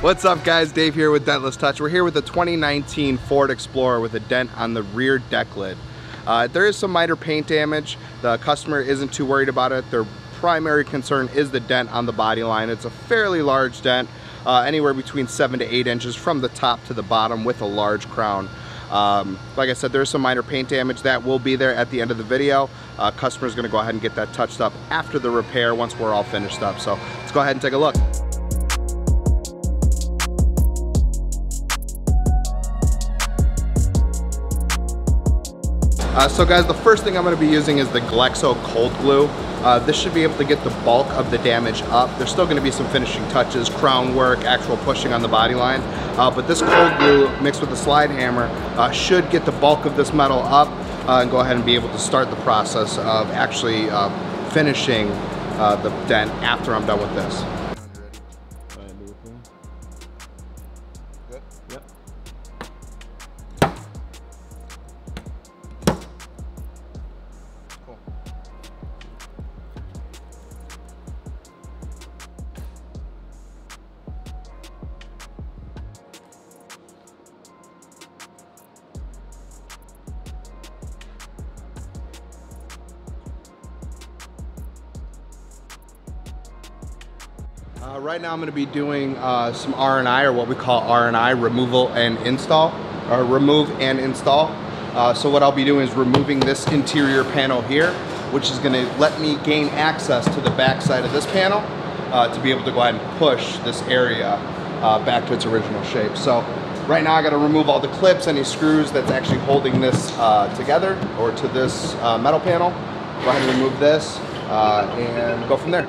What's up guys, Dave here with Dentless Touch. We're here with the 2019 Ford Explorer with a dent on the rear deck lid. There is some minor paint damage. The customer isn't too worried about it. Their primary concern is the dent on the body line. It's a fairly large dent, anywhere between 7 to 8 inches from the top to the bottom with a large crown. Like I said, there's some minor paint damage that will be there at the end of the video. Customer's gonna go ahead and get that touched up after the repair once we're all finished up. So let's go ahead and take a look. So guys, the first thing I'm going to be using is the Glexo cold glue. This should be able to get the bulk of the damage up. There's still going to be some finishing touches, crown work, actual pushing on the body line. But this cold glue mixed with the slide hammer should get the bulk of this metal up and go ahead and be able to start the process of actually finishing the dent after I'm done with this. Right now I'm going to be doing some R&I, or what we call R&I, removal and install, or remove and install. So what I'll be doing is removing this interior panel here, which is going to let me gain access to the back side of this panel to be able to go ahead and push this area back to its original shape. So right now I got to remove all the clips, any screws that's actually holding this together or to this metal panel. Go ahead and remove this and go from there.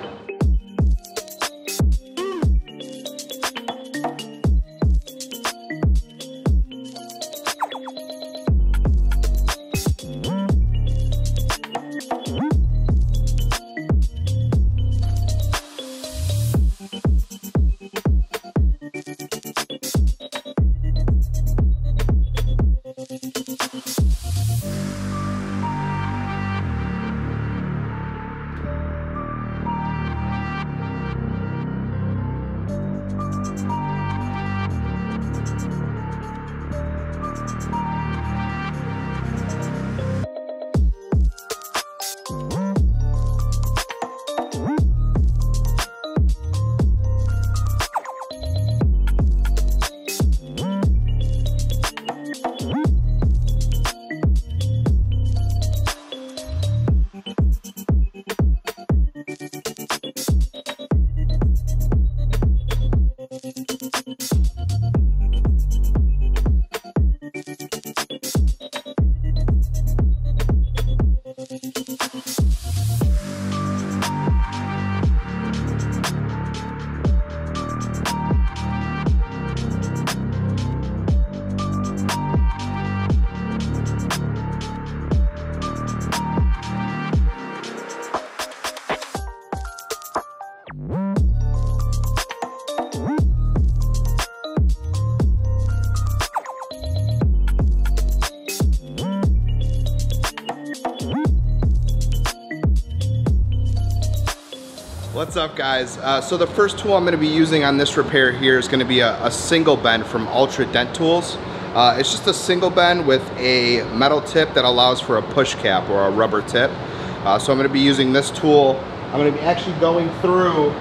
What's up guys? So the first tool I'm going to be using on this repair here is going to be a single bend from Ultra Dent Tools. It's just a single bend with a metal tip that allows for a push cap or a rubber tip. So I'm going to be using this tool. I'm going to be actually going through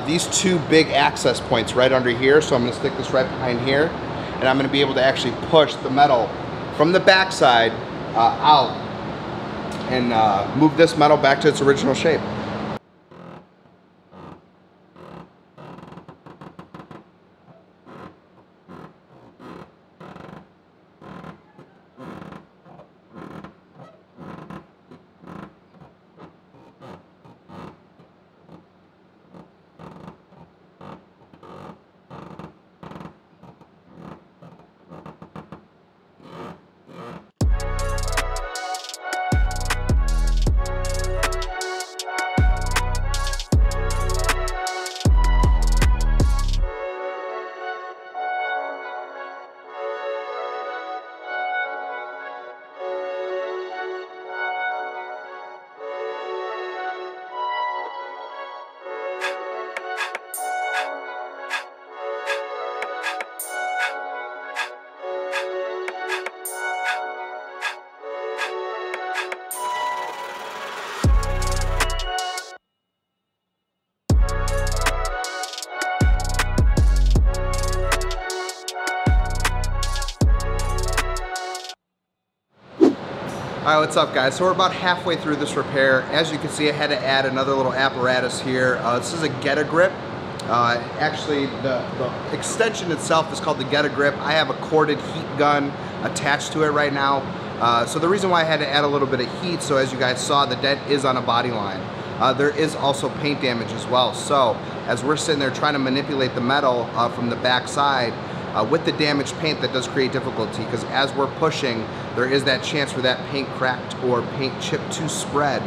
these two big access points right under here. So I'm going to stick this right behind here, and I'm going to be able to actually push the metal from the back side out and move this metal back to its original shape. All right, what's up guys? So we're about halfway through this repair. As you can see, I had to add another little apparatus here. This is a Get-A-Grip. Actually, the extension itself is called the Get-A-Grip. I have a corded heat gun attached to it right now. So the reason why I had to add a little bit of heat, so as you guys saw, the dent is on a body line. There is also paint damage as well. So as we're sitting there trying to manipulate the metal from the back side, with the damaged paint, that does create difficulty because as we're pushing, there is that chance for that paint cracked or paint chip to spread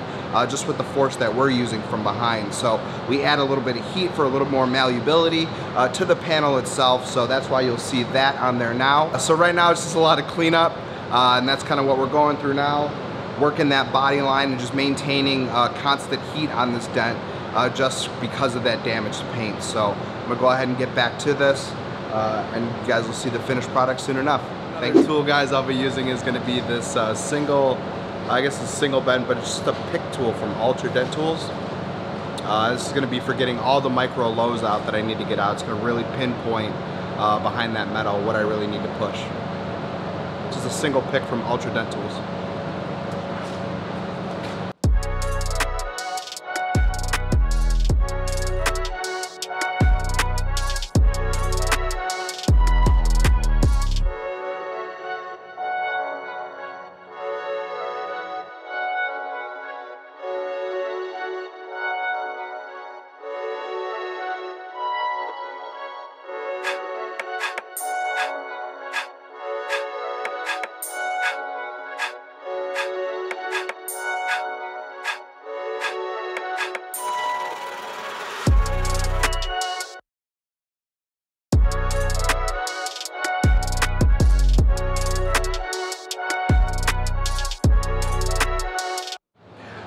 just with the force that we're using from behind. So we add a little bit of heat for a little more malleability to the panel itself. So that's why you'll see that on there now. So right now it's just a lot of cleanup and that's kind of what we're going through now. Working that body line and just maintaining constant heat on this dent just because of that damaged paint. So I'm gonna go ahead and get back to this. And you guys will see the finished product soon enough. Thank you. The tool guys I'll be using is going to be this single bend, but it's just a pick tool from Ultra Dent Tools. This is going to be for getting all the micro lows out that I need to get out. It's going to really pinpoint behind that metal what I really need to push. Just a single pick from Ultra Dent Tools.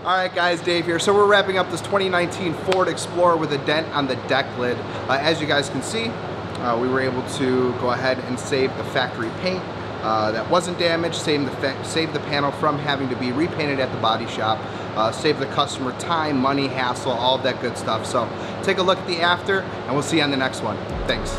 Alright guys, Dave here. So we're wrapping up this 2019 Ford Explorer with a dent on the deck lid. As you guys can see, we were able to go ahead and save the factory paint that wasn't damaged, save the panel from having to be repainted at the body shop, save the customer time, money, hassle, all of that good stuff. So take a look at the after and we'll see you on the next one. Thanks.